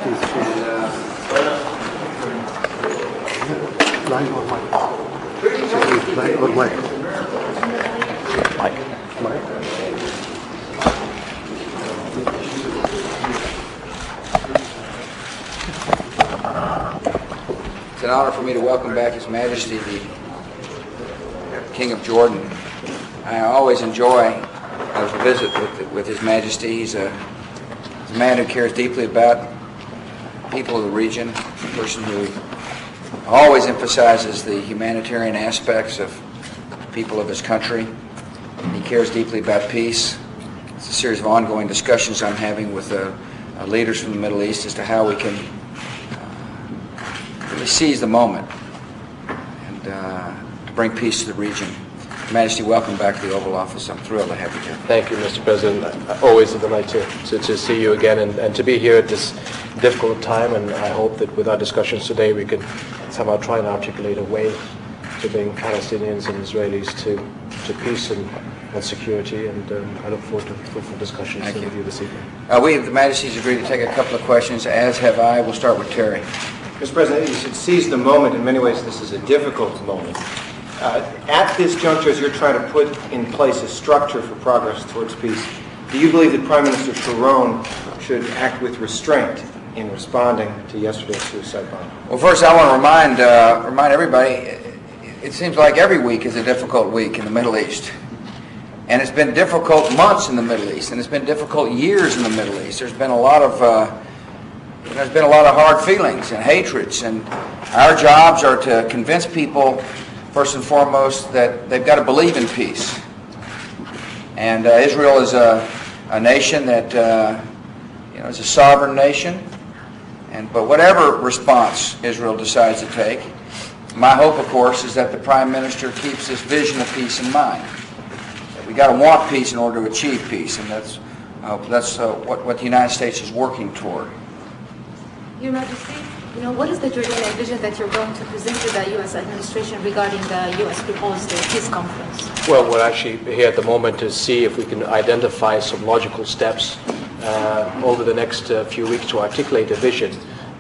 Line or mic? Line or mic? Mic. It's an honor for me to welcome back His Majesty, the King of Jordan. I always enjoy a visit with His Majesty. He's a man who cares deeply about people of the region, a person who always emphasizes the humanitarian aspects of the people of his country. He cares deeply about peace. It's a series of ongoing discussions I'm having with leaders from the Middle East as to how we can really seize the moment and to bring peace to the region. Your Majesty, welcome back to the Oval Office. I'm thrilled to have you here. Thank you, Mr. President. Always a delight to see you again and to be here at this difficult time. And I hope that with our discussions today, we can somehow try and articulate a way to bring Palestinians and Israelis to peace and security. And I look forward to fruitful discussions with you this evening. We, the Majesty's agreed to take a couple of questions, as have I. We'll start with Terry. Mr. President, you should seize the moment. In many ways, this is a difficult moment. At this juncture, as you're trying to put in place a structure for progress towards peace, do you believe that Prime Minister Sharon should act with restraint in responding to yesterday's suicide bomb? Well, first, I want to remind everybody, it seems like every week is a difficult week in the Middle East. And it's been difficult months in the Middle East, and it's been difficult years in the Middle East. There's been a lot of hard feelings and hatreds, and our jobs are to convince people, first and foremost, that they've got to believe in peace. And Israel is a nation that is a sovereign nation. But whatever response Israel decides to take, my hope, of course, is that the Prime Minister keeps this vision of peace in mind. We got to want peace in order to achieve peace, and that's what the United States is working toward. Your Majesty, what is the Jordanian vision that you're going to present to the U.S. administration regarding the U.S. proposed peace conference? Well, we're actually here at the moment to see if we can identify some logical steps over the next few weeks to articulate a vision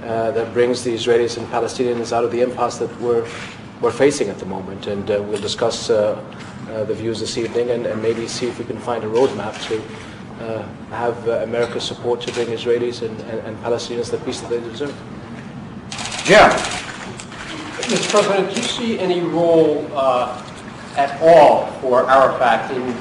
that brings the Israelis and Palestinians out of the impasse that we're facing at the moment. And we'll discuss the views this evening and maybe see if we can find a roadmap to have America's support to bring Israelis and Palestinians the peace that they deserve. Jim. Mr. President, do you see any role at all for Arafat in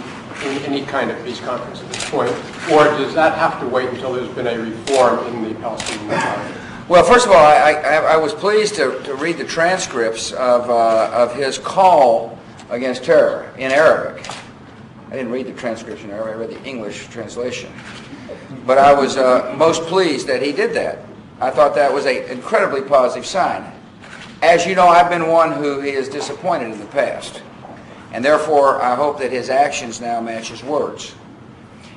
any kind of peace conference at this point, or does that have to wait until there's been a reform in the Palestinian Authority? Well, first of all, I was pleased to read the transcripts of his call against terror in Arabic. I didn't read the transcription in Arabic, I read the English translation. But I was most pleased that he did that. I thought that was an incredibly positive sign. As you know, I've been one who he has disappointed in the past. And therefore, I hope that his actions now match his words.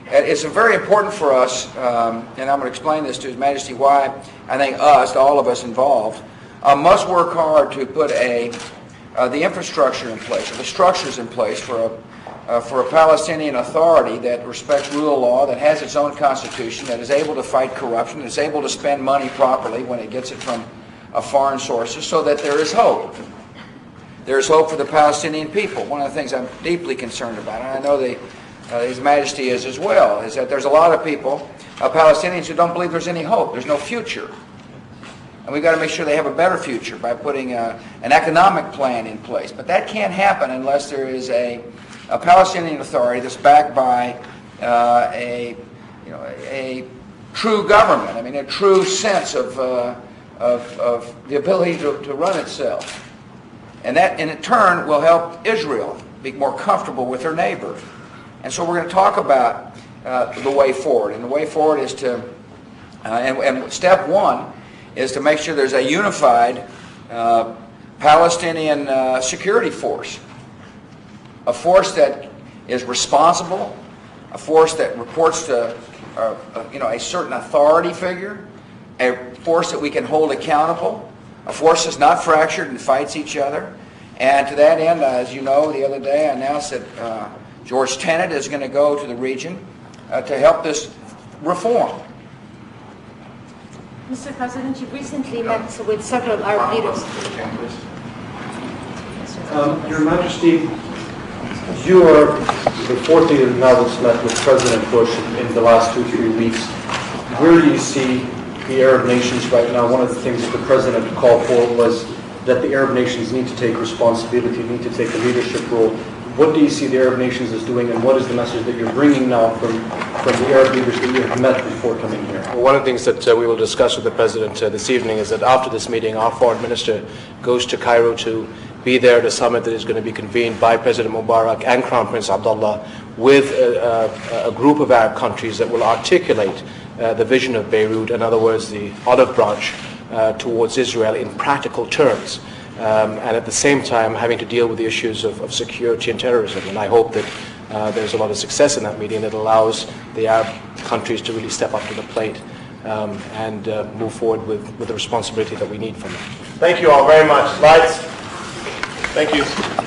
It's very important for us, and I'm going to explain this to His Majesty, why I think all of us involved, must work hard to put the infrastructure in place, or the structures in place for a Palestinian Authority that respects rule of law, that has its own constitution, that is able to fight corruption, that is able to spend money properly when it gets it from foreign sources, so that there is hope. There is hope for the Palestinian people. One of the things I'm deeply concerned about, and I know His Majesty is as well, is that there's a lot of people, Palestinians, who don't believe there's any hope. There's no future. And we've got to make sure they have a better future by putting an economic plan in place. But that can't happen unless there is a Palestinian Authority that's backed by a true government. I mean, a true sense of the ability to run itself. And that, in turn, will help Israel be more comfortable with her neighbor. And so we're going to talk about the way forward. And the way forward is to, and step one is to make sure there's a unified Palestinian security force. A force that is responsible, a force that reports to a certain authority figure, a force that we can hold accountable, a force that's not fractured and fights each other. And to that end, as you know, the other day I announced that George Tenet is going to go to the region to help this reform. Mr. President, you recently met with several Arab leaders. Your Majesty, you are the fourth leader now that's met with President Bush in the last 2-3 weeks. Where do you see the Arab nations right now? One of the things that the President called for was that the Arab nations need to take responsibility, need to take a leadership role. What do you see the Arab nations as doing, and what is the message that you're bringing now from the Arab leaders that you have met before coming here? Well, one of the things that we will discuss with the President this evening is that after this meeting, our Foreign Minister goes to Cairo to be there at a summit that is going to be convened by President Mubarak and Crown Prince Abdullah with a group of Arab countries that will articulate the vision of Beirut, in other words, the olive branch towards Israel in practical terms. And at the same time having to deal with the issues of security and terrorism. And I hope that there's a lot of success in that meeting that allows the Arab countries to really step up to the plate and move forward with the responsibility that we need from them. Thank you all very much. Lights. Thank you.